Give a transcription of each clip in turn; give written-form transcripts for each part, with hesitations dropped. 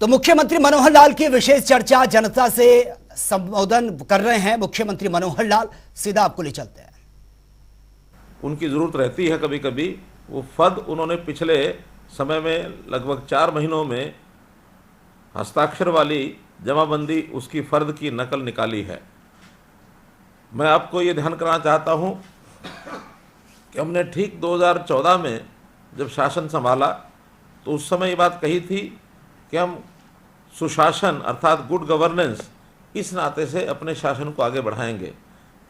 तो मुख्यमंत्री मनोहर लाल की विशेष चर्चा जनता से संबोधन कर रहे हैं मुख्यमंत्री मनोहर लाल। सीधा आपको ले चलते हैं। उनकी ज़रूरत रहती है कभी कभी। वो फर्द उन्होंने पिछले समय में लगभग 4 महीनों में हस्ताक्षर वाली जमाबंदी उसकी फ़र्द की नकल निकाली है। मैं आपको ये ध्यान कराना चाहता हूँ कि हमने ठीक 2014 में जब शासन संभाला तो उस समय ये बात कही थी कि हम सुशासन अर्थात गुड गवर्नेंस इस नाते से अपने शासन को आगे बढ़ाएंगे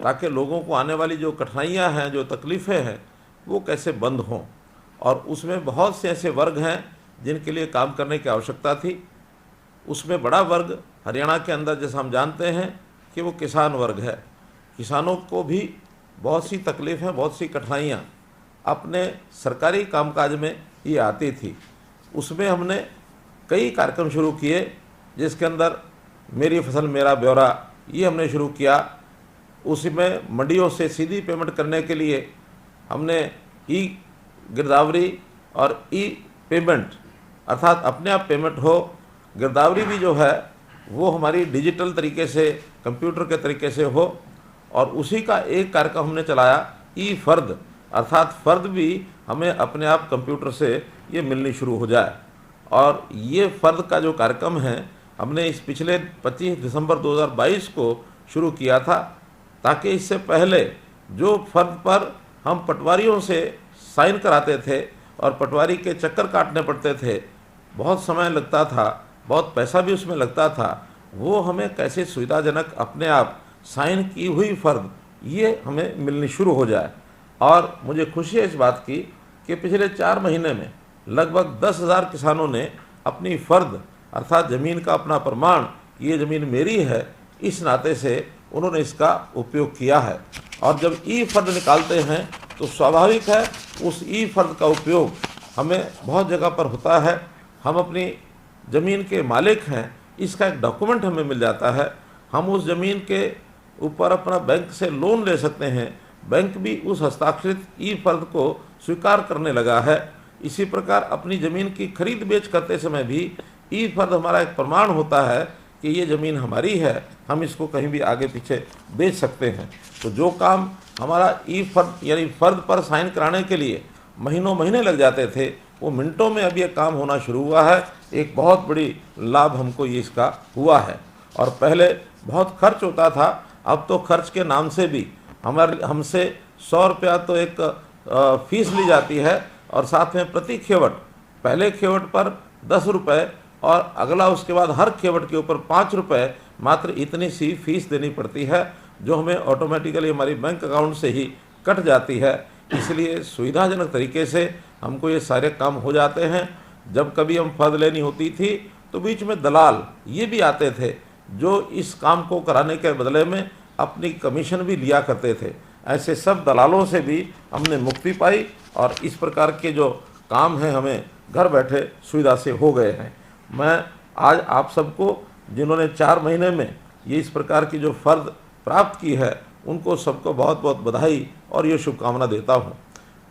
ताकि लोगों को आने वाली जो कठिनाइयां हैं, जो तकलीफ़ें हैं, वो कैसे बंद हों। और उसमें बहुत से ऐसे वर्ग हैं जिनके लिए काम करने की आवश्यकता थी। उसमें बड़ा वर्ग हरियाणा के अंदर जैसा हम जानते हैं कि वो किसान वर्ग है। किसानों को भी बहुत सी तकलीफ़ें, बहुत सी कठिनाइयाँ अपने सरकारी कामकाज में ये आती थी। उसमें हमने कई कार्यक्रम शुरू किए, जिसके अंदर मेरी फसल मेरा ब्यौरा ये हमने शुरू किया। उसमें मंडियों से सीधी पेमेंट करने के लिए हमने ई गिरदावरी और ई पेमेंट अर्थात अपने आप पेमेंट हो। गिरदावरी भी जो है वो हमारी डिजिटल तरीके से, कंप्यूटर के तरीके से हो। और उसी का एक कार्यक्रम हमने चलाया ई फ़र्द अर्थात फ़र्द भी हमें अपने आप कंप्यूटर से ये मिलनी शुरू हो जाए। और ये फ़र्द का जो कार्यक्रम है हमने इस पिछले 25 दिसंबर 2022 को शुरू किया था, ताकि इससे पहले जो फ़र्द पर हम पटवारियों से साइन कराते थे और पटवारी के चक्कर काटने पड़ते थे, बहुत समय लगता था, बहुत पैसा भी उसमें लगता था, वो हमें कैसे सुविधाजनक अपने आप साइन की हुई फ़र्द ये हमें मिलनी शुरू हो जाए। और मुझे खुशी है इस बात की कि पिछले 4 महीने में लगभग 10,000 किसानों ने अपनी फ़र्द अर्थात ज़मीन का अपना प्रमाण, ये ज़मीन मेरी है, इस नाते से उन्होंने इसका उपयोग किया है। और जब ई फ़र्द निकालते हैं तो स्वाभाविक है उस ई फ़र्द का उपयोग हमें बहुत जगह पर होता है। हम अपनी ज़मीन के मालिक हैं, इसका एक डॉक्यूमेंट हमें मिल जाता है। हम उस ज़मीन के ऊपर अपना बैंक से लोन ले सकते हैं। बैंक भी उस हस्ताक्षरित ई फ़र्द को स्वीकार करने लगा है। इसी प्रकार अपनी ज़मीन की खरीद बेच करते समय भी ई फ़र्द हमारा एक प्रमाण होता है कि ये ज़मीन हमारी है, हम इसको कहीं भी आगे पीछे बेच सकते हैं। तो जो काम हमारा ई फ़र्द यानी फ़र्द पर साइन कराने के लिए महीनों महीने लग जाते थे, वो मिनटों में अब ये काम होना शुरू हुआ है। एक बहुत बड़ी लाभ हमको ये इसका हुआ है। और पहले बहुत खर्च होता था, अब तो खर्च के नाम से भी हमसे 100 रुपया तो एक फ़ीस ली जाती है और साथ में प्रति खेवट, पहले खेवट पर 10 रुपये और अगला उसके बाद हर खेवट के ऊपर 5 रुपये मात्र इतनी सी फीस देनी पड़ती है, जो हमें ऑटोमेटिकली हमारी बैंक अकाउंट से ही कट जाती है। इसलिए सुविधाजनक तरीके से हमको ये सारे काम हो जाते हैं। जब कभी हम फ़र्द लेनी होती थी तो बीच में दलाल ये भी आते थे, जो इस काम को कराने के बदले में अपनी कमीशन भी लिया करते थे। ऐसे सब दलालों से भी हमने मुक्ति पाई और इस प्रकार के जो काम हैं हमें घर बैठे सुविधा से हो गए हैं। मैं आज आप सबको, जिन्होंने 4 महीने में ये इस प्रकार की जो फ़र्द प्राप्त की है, उनको सबको बहुत बहुत बधाई और ये शुभकामना देता हूँ।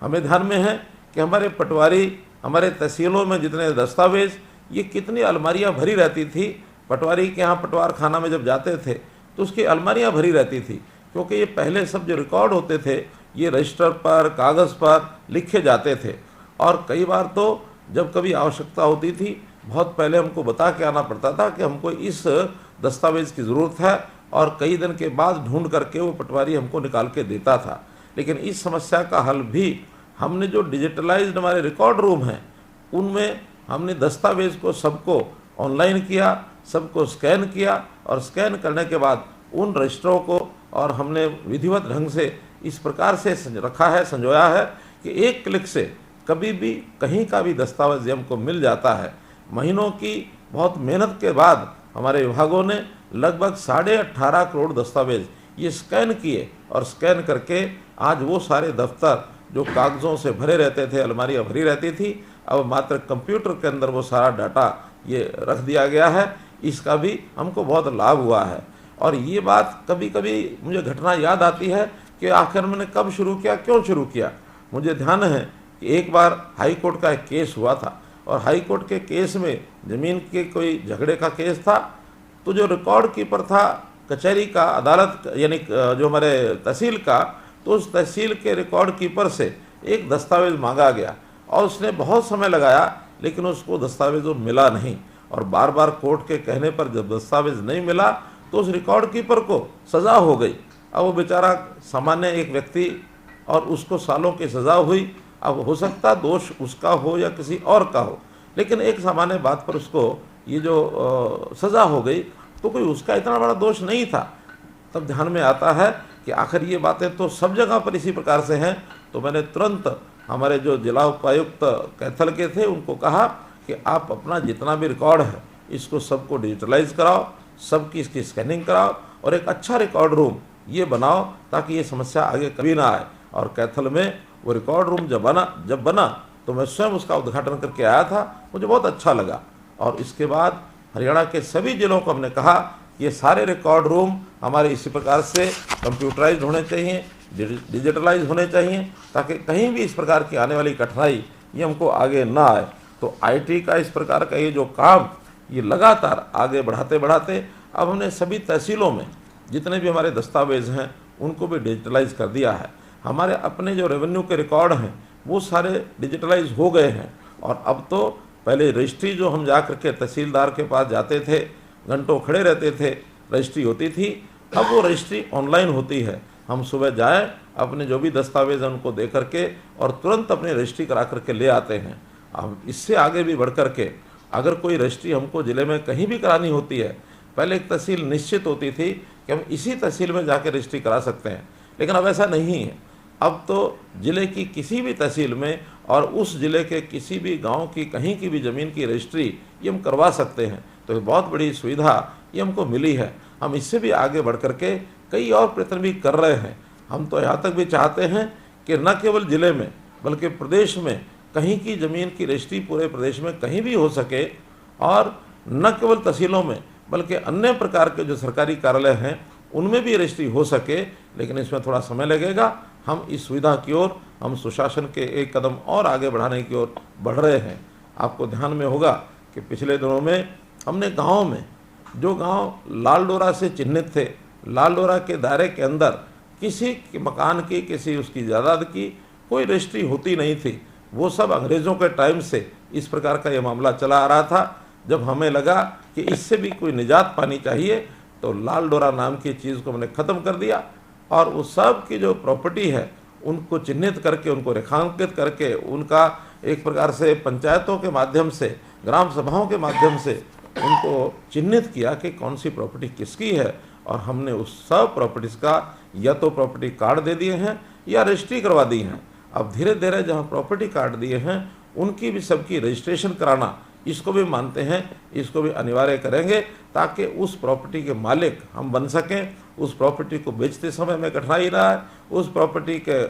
हमें ध्यान में है कि हमारे पटवारी, हमारे तहसीलों में जितने दस्तावेज़, ये कितनी अलमारियाँ भरी रहती थी। पटवारी के यहाँ पटवार खाना में जब जाते थे तो उसकी अलमारियाँ भरी रहती थी, क्योंकि ये पहले सब जो रिकॉर्ड होते थे ये रजिस्टर पर, कागज़ पर लिखे जाते थे। और कई बार तो जब कभी आवश्यकता होती थी, बहुत पहले हमको बता के आना पड़ता था कि हमको इस दस्तावेज़ की ज़रूरत है, और कई दिन के बाद ढूंढ करके वो पटवारी हमको निकाल के देता था। लेकिन इस समस्या का हल भी हमने जो डिजिटलाइज्ड हमारे रिकॉर्ड रूम हैं, उनमें हमने दस्तावेज़ को सबको ऑनलाइन किया, सबको स्कैन किया, और स्कैन करने के बाद उन रजिस्टरों को और हमने विधिवत ढंग से इस प्रकार से रखा है, संजोया है कि एक क्लिक से कभी भी कहीं का भी दस्तावेज हमको मिल जाता है। महीनों की बहुत मेहनत के बाद हमारे विभागों ने लगभग 18.5 करोड़ दस्तावेज ये स्कैन किए, और स्कैन करके आज वो सारे दफ्तर जो कागज़ों से भरे रहते थे, अलमारियाँ भरी रहती थी, अब मात्र कंप्यूटर के अंदर वो सारा डाटा ये रख दिया गया है। इसका भी हमको बहुत लाभ हुआ है। और ये बात कभी कभी मुझे घटना याद आती है कि आखिर मैंने कब शुरू किया, क्यों शुरू किया। मुझे ध्यान है कि एक बार हाई कोर्ट का एक केस हुआ था, और हाई कोर्ट के केस में ज़मीन के कोई झगड़े का केस था, तो जो रिकॉर्ड कीपर था कचहरी का, अदालत यानी जो हमारे तहसील का, तो उस तहसील के रिकॉर्ड कीपर से एक दस्तावेज़ मांगा गया और उसने बहुत समय लगाया, लेकिन उसको दस्तावेज़ मिला नहीं। और बार बार कोर्ट के कहने पर जब दस्तावेज़ नहीं मिला तो उस रिकॉर्ड कीपर को सज़ा हो गई। अब वो बेचारा सामान्य एक व्यक्ति और उसको सालों की सज़ा हुई। अब हो सकता दोष उसका हो या किसी और का हो, लेकिन एक सामान्य बात पर उसको ये जो सज़ा हो गई, तो कोई उसका इतना बड़ा दोष नहीं था। तब ध्यान में आता है कि आखिर ये बातें तो सब जगह पर इसी प्रकार से हैं। तो मैंने तुरंत हमारे जो जिला उपायुक्त कैथल के थे उनको कहा कि आप अपना जितना भी रिकॉर्ड है इसको सबको डिजिटलाइज कराओ, सबकी इसकी स्कैनिंग कराओ और एक अच्छा रिकॉर्ड रूम ये बनाओ ताकि ये समस्या आगे कभी ना आए। और कैथल में वो रिकॉर्ड रूम जब बना तो मैं स्वयं उसका उद्घाटन करके आया था, मुझे बहुत अच्छा लगा। और इसके बाद हरियाणा के सभी जिलों को हमने कहा ये सारे रिकॉर्ड रूम हमारे इसी प्रकार से कंप्यूटराइज होने चाहिए, डिजिटलाइज होने चाहिए, ताकि कहीं भी इस प्रकार की आने वाली कठिनाई ये हमको आगे ना आए। तो आईटी का इस प्रकार का ये जो काम ये लगातार आगे बढ़ाते बढ़ाते अब हमने सभी तहसीलों में जितने भी हमारे दस्तावेज हैं उनको भी डिजिटलाइज कर दिया है। हमारे अपने जो रेवेन्यू के रिकॉर्ड हैं वो सारे डिजिटलाइज हो गए हैं। और अब तो पहले रजिस्ट्री जो हम जा करके तहसीलदार के पास जाते थे, घंटों खड़े रहते थे, रजिस्ट्री होती थी, अब वो रजिस्ट्री ऑनलाइन होती है। हम सुबह जाएं, अपने जो भी दस्तावेज हैं उनको दे करके और तुरंत अपनी रजिस्ट्री करा करके ले आते हैं। अब इससे आगे भी बढ़ करके अगर कोई रजिस्ट्री हमको ज़िले में कहीं भी करानी होती है, पहले एक तहसील निश्चित होती थी कि हम इसी तहसील में जाकर रजिस्ट्री करा सकते हैं, लेकिन अब ऐसा नहीं है। अब तो ज़िले की किसी भी तहसील में और उस ज़िले के किसी भी गांव की कहीं की भी ज़मीन की रजिस्ट्री ये हम करवा सकते हैं। तो ये बहुत बड़ी सुविधा ये हमको मिली है। हम इससे भी आगे बढ़ करके कई और प्रयत्न भी कर रहे हैं। हम तो यहाँ तक भी चाहते हैं कि न केवल ज़िले में बल्कि प्रदेश में कहीं की ज़मीन की रजिस्ट्री पूरे प्रदेश में कहीं भी हो सके, और न केवल तहसीलों में बल्कि अन्य प्रकार के जो सरकारी कार्यालय हैं उनमें भी रजिस्ट्री हो सके। लेकिन इसमें थोड़ा समय लगेगा। हम इस सुविधा की ओर, हम सुशासन के एक कदम और आगे बढ़ाने की ओर बढ़ रहे हैं। आपको ध्यान में होगा कि पिछले दिनों में हमने गाँव में जो गांव लाल डोरा से चिन्हित थे, लाल डोरा के दायरे के अंदर किसी के मकान की, किसी उसकी जायदाद की कोई रजिस्ट्री होती नहीं थी, वो सब अंग्रेज़ों के टाइम से इस प्रकार का ये मामला चला आ रहा था। जब हमें लगा कि इससे भी कोई निजात पानी चाहिए तो लाल डोरा नाम की चीज़ को हमने ख़त्म कर दिया और उस सब की जो प्रॉपर्टी है उनको चिन्हित करके, उनको रेखांकित करके, उनका एक प्रकार से पंचायतों के माध्यम से, ग्राम सभाओं के माध्यम से उनको चिन्हित किया कि कौन सी प्रॉपर्टी किसकी है। और हमने उस सब प्रॉपर्टीज़ का या तो प्रॉपर्टी कार्ड दे दिए हैं या रजिस्ट्री करवा दी हैं। अब धीरे धीरे जहाँ प्रॉपर्टी कार्ड दिए हैं उनकी भी सबकी रजिस्ट्रेशन कराना, इसको भी मानते हैं, इसको भी अनिवार्य करेंगे ताकि उस प्रॉपर्टी के मालिक हम बन सकें। उस प्रॉपर्टी को बेचते समय में कठिनाई ना आए, उस प्रॉपर्टी के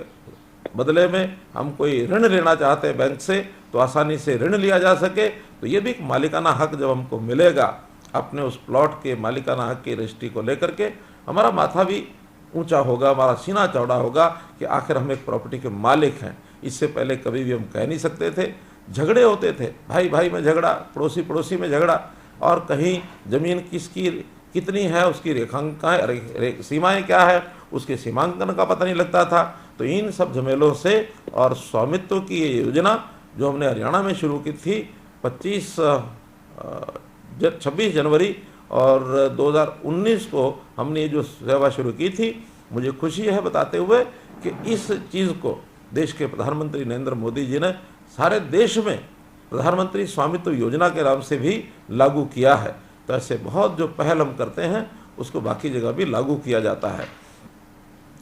बदले में हम कोई ऋण लेना चाहते हैं बैंक से तो आसानी से ऋण लिया जा सके। तो ये भी एक मालिकाना हक जब हमको मिलेगा अपने उस प्लॉट के मालिकाना हक की रजिस्ट्री को लेकर के, हमारा माथा भी ऊंचा होगा, हमारा सीना चौड़ा होगा कि आखिर हम एक प्रॉपर्टी के मालिक हैं। इससे पहले कभी भी हम कह नहीं सकते थे। झगड़े होते थे, भाई भाई में झगड़ा, पड़ोसी पड़ोसी में झगड़ा, और कहीं ज़मीन किसकी कितनी है, उसकी रेखांकन सीमाएं क्या है, उसके सीमांकन का पता नहीं लगता था। तो इन सब झमेलों से और स्वामित्व की ये योजना जो हमने हरियाणा में शुरू की थी 26 जनवरी और 2019 को हमने ये जो सेवा शुरू की थी, मुझे खुशी है बताते हुए कि इस चीज़ को देश के प्रधानमंत्री नरेंद्र मोदी जी ने सारे देश में प्रधानमंत्री स्वामित्व योजना के नाम से भी लागू किया है। तो ऐसे बहुत जो पहल हम करते हैं उसको बाकी जगह भी लागू किया जाता है।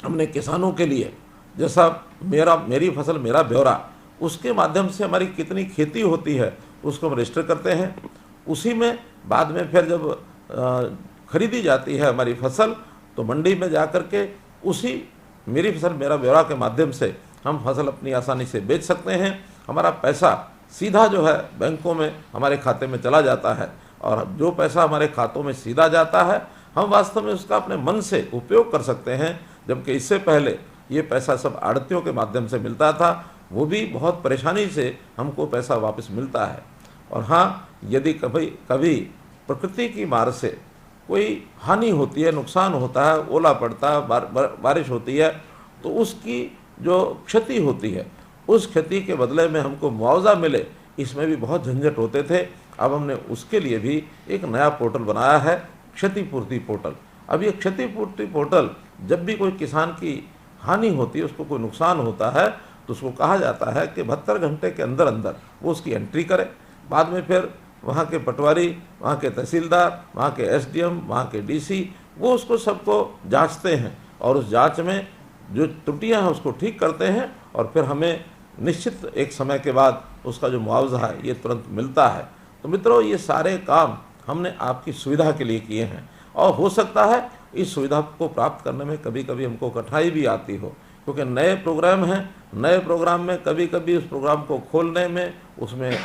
हमने किसानों के लिए जैसा मेरी फसल मेरा ब्यौरा, उसके माध्यम से हमारी कितनी खेती होती है उसको हम रजिस्टर करते हैं। उसी में बाद में फिर जब खरीदी जाती है हमारी फसल तो मंडी में जा कर के उसी मेरी फसल मेरा ब्यौरा के माध्यम से हम फसल अपनी आसानी से बेच सकते हैं। हमारा पैसा सीधा जो है बैंकों में हमारे खाते में चला जाता है, और जो पैसा हमारे खातों में सीधा जाता है हम वास्तव में उसका अपने मन से उपयोग कर सकते हैं। जबकि इससे पहले ये पैसा सब आड़तियों के माध्यम से मिलता था, वो भी बहुत परेशानी से हमको पैसा वापस मिलता है। और हाँ, यदि कभी कभी प्रकृति की मार से कोई हानि होती है, नुकसान होता है, ओला पड़ता है, बारिश होती है, तो उसकी जो क्षति होती है उस क्षति के बदले में हमको मुआवजा मिले, इसमें भी बहुत झंझट होते थे। अब हमने उसके लिए भी एक नया पोर्टल बनाया है, क्षतिपूर्ति पोर्टल। अब ये क्षतिपूर्ति पोर्टल, जब भी कोई किसान की हानि होती है, उसको कोई नुकसान होता है, तो उसको कहा जाता है कि 72 घंटे के अंदर अंदर वो उसकी एंट्री करे। बाद में फिर वहाँ के पटवारी, वहाँ के तहसीलदार, वहाँ के एसडीएम, वहाँ के डीसी, वो उसको सबको जांचते हैं और उस जांच में जो त्रुटियाँ हैं उसको ठीक करते हैं और फिर हमें निश्चित एक समय के बाद उसका जो मुआवजा है ये तुरंत मिलता है। तो मित्रों, ये सारे काम हमने आपकी सुविधा के लिए किए हैं और हो सकता है इस सुविधा को प्राप्त करने में कभी कभी हमको कठिनाई भी आती हो, क्योंकि नए प्रोग्राम हैं। नए प्रोग्राम में कभी कभी उस प्रोग्राम को खोलने में, उसमें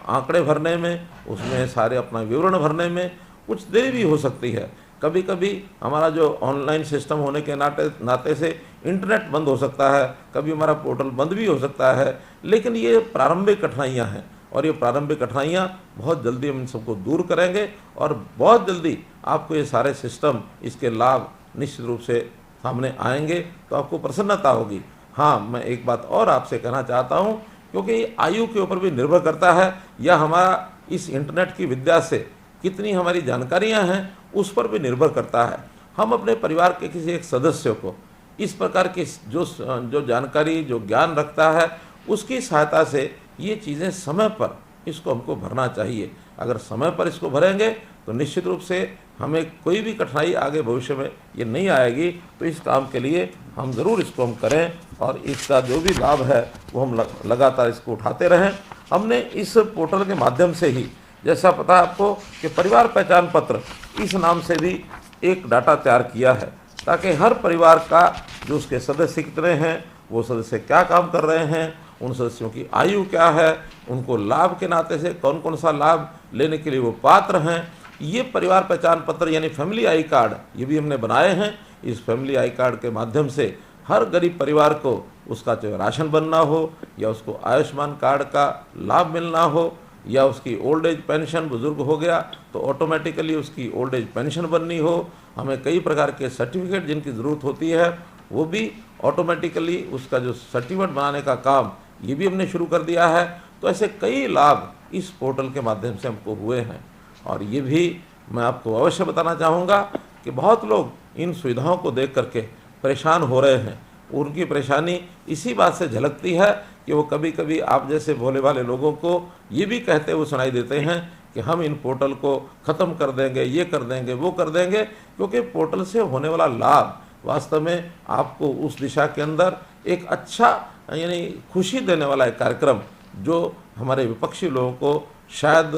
आंकड़े भरने में, उसमें सारे अपना विवरण भरने में कुछ देरी भी हो सकती है। कभी कभी हमारा जो ऑनलाइन सिस्टम होने के नाते से इंटरनेट बंद हो सकता है, कभी हमारा पोर्टल बंद भी हो सकता है। लेकिन ये प्रारंभिक कठिनाइयाँ हैं और ये प्रारंभिक कठिनाइयाँ बहुत जल्दी हम इन सबको दूर करेंगे और बहुत जल्दी आपको ये सारे सिस्टम, इसके लाभ निश्चित रूप से सामने आएंगे, तो आपको प्रसन्नता होगी। हाँ, मैं एक बात और आपसे कहना चाहता हूँ, क्योंकि आयु के ऊपर भी निर्भर करता है या हमारा इस इंटरनेट की विद्या से कितनी हमारी जानकारियाँ हैं उस पर भी निर्भर करता है। हम अपने परिवार के किसी एक सदस्य को इस प्रकार की जो जानकारी, जो ज्ञान रखता है, उसकी सहायता से ये चीज़ें समय पर इसको हमको भरना चाहिए। अगर समय पर इसको भरेंगे तो निश्चित रूप से हमें कोई भी कठिनाई आगे भविष्य में ये नहीं आएगी। तो इस काम के लिए हम ज़रूर इसको हम करें और इसका जो भी लाभ है वो हम लगातार इसको उठाते रहें। हमने इस पोर्टल के माध्यम से ही, जैसा पता है आपको कि परिवार पहचान पत्र, इस नाम से भी एक डाटा तैयार किया है, ताकि हर परिवार का जो उसके सदस्य कितने हैं, वो सदस्य क्या काम कर रहे हैं, उन सदस्यों की आयु क्या है, उनको लाभ के नाते से कौन कौन सा लाभ लेने के लिए वो पात्र हैं, ये परिवार पहचान पत्र यानी फैमिली आई कार्ड ये भी हमने बनाए हैं। इस फैमिली आई कार्ड के माध्यम से हर गरीब परिवार को उसका चाहे राशन बनना हो या उसको आयुष्मान कार्ड का लाभ मिलना हो या उसकी ओल्ड एज पेंशन, बुजुर्ग हो गया तो ऑटोमेटिकली उसकी ओल्ड एज पेंशन बननी हो, हमें कई प्रकार के सर्टिफिकेट जिनकी ज़रूरत होती है वो भी ऑटोमेटिकली उसका जो सर्टिफिकेट बनाने का काम ये भी हमने शुरू कर दिया है। तो ऐसे कई लाभ इस पोर्टल के माध्यम से हमको हुए हैं और ये भी मैं आपको अवश्य बताना चाहूँगा कि बहुत लोग इन सुविधाओं को देख करके परेशान हो रहे हैं। उनकी परेशानी इसी बात से झलकती है कि वो कभी कभी आप जैसे भोले भाले लोगों को ये भी कहते हुए सुनाई देते हैं कि हम इन पोर्टल को ख़त्म कर देंगे, ये कर देंगे, वो कर देंगे, क्योंकि पोर्टल से होने वाला लाभ वास्तव में आपको उस दिशा के अंदर एक अच्छा यानी खुशी देने वाला एक कार्यक्रम जो हमारे विपक्षी लोगों को शायद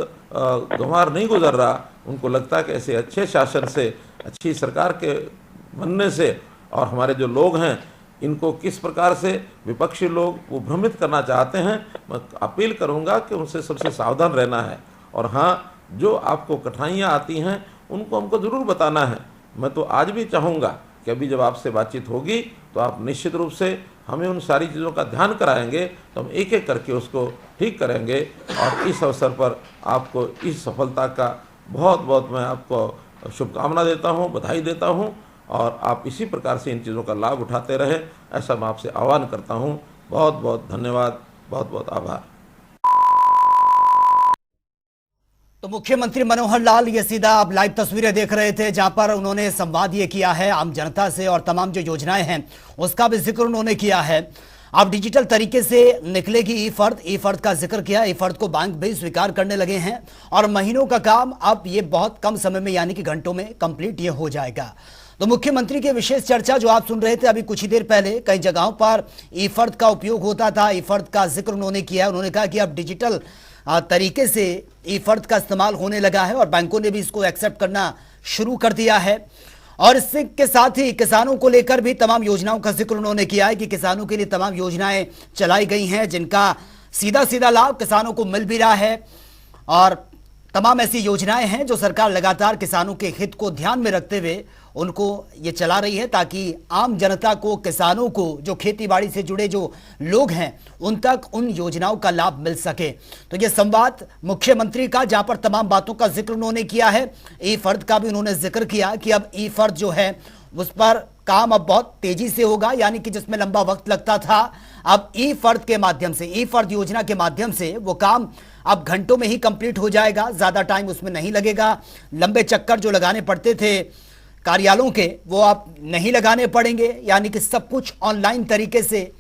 गंवार नहीं गुजर रहा। उनको लगता है कि ऐसे अच्छे शासन से, अच्छी सरकार के बनने से और हमारे जो लोग हैं इनको किस प्रकार से विपक्षी लोग वो भ्रमित करना चाहते हैं। मैं अपील करूंगा कि उनसे सबसे सावधान रहना है और हाँ, जो आपको कठिनाइयाँ आती हैं उनको हमको ज़रूर बताना है। मैं तो आज भी चाहूँगा कि अभी जब आपसे बातचीत होगी तो आप निश्चित रूप से हमें उन सारी चीज़ों का ध्यान कराएंगे, तो हम एक एक करके उसको ठीक करेंगे। और इस अवसर पर आपको इस सफलता का बहुत बहुत मैं आपको शुभकामना देता हूँ, बधाई देता हूँ और आप इसी प्रकार से इन चीज़ों का लाभ उठाते रहें, ऐसा मैं आपसे आह्वान करता हूँ। बहुत बहुत धन्यवाद, बहुत बहुत आभार। तो मुख्यमंत्री मनोहर लाल ये सीधा आप लाइव तस्वीरें देख रहे थे, जहां पर उन्होंने संवाद ये किया है आम जनता से और तमाम जो योजनाएं हैं उसका भी जिक्र उन्होंने किया है। अब डिजिटल तरीके से निकलेगी ई फर्द का जिक्र किया। ई फर्द को बैंक भी स्वीकार करने लगे हैं और महीनों का काम अब ये बहुत कम समय में यानी कि घंटों में कंप्लीट ये हो जाएगा। तो मुख्यमंत्री की विशेष चर्चा जो आप सुन रहे थे अभी कुछ ही देर पहले, कई जगहों पर ई फर्द का उपयोग होता था, ई फर्द का जिक्र उन्होंने किया। उन्होंने कहा कि अब डिजिटल तरीके से ई फर्द का इस्तेमाल होने लगा है और बैंकों ने भी इसको एक्सेप्ट करना शुरू कर दिया है। और इससे के साथ ही किसानों को लेकर भी तमाम योजनाओं का जिक्र उन्होंने किया है कि किसानों के लिए तमाम योजनाएं चलाई गई हैं जिनका सीधा सीधा लाभ किसानों को मिल भी रहा है और तमाम ऐसी योजनाएं हैं जो सरकार लगातार किसानों के हित को ध्यान में रखते हुए उनको ये चला रही है, ताकि आम जनता को, किसानों को, जो खेती बाड़ी से जुड़े जो लोग हैं, उन तक उन योजनाओं का लाभ मिल सके। तो ये संवाद मुख्यमंत्री का, जहां पर तमाम बातों का जिक्र उन्होंने किया है। ई फर्द का भी उन्होंने जिक्र किया कि अब ई फर्द जो है उस पर काम अब बहुत तेजी से होगा, यानी कि जिसमें लंबा वक्त लगता था, अब ई फर्द के माध्यम से, ई फर्द योजना के माध्यम से वो काम अब घंटों में ही कंप्लीट हो जाएगा, ज्यादा टाइम उसमें नहीं लगेगा। लंबे चक्कर जो लगाने पड़ते थे कार्यालयों के, वो आप नहीं लगाने पड़ेंगे, यानी कि सब कुछ ऑनलाइन तरीके से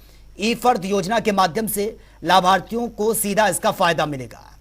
ई फर्द योजना के माध्यम से लाभार्थियों को सीधा इसका फायदा मिलेगा।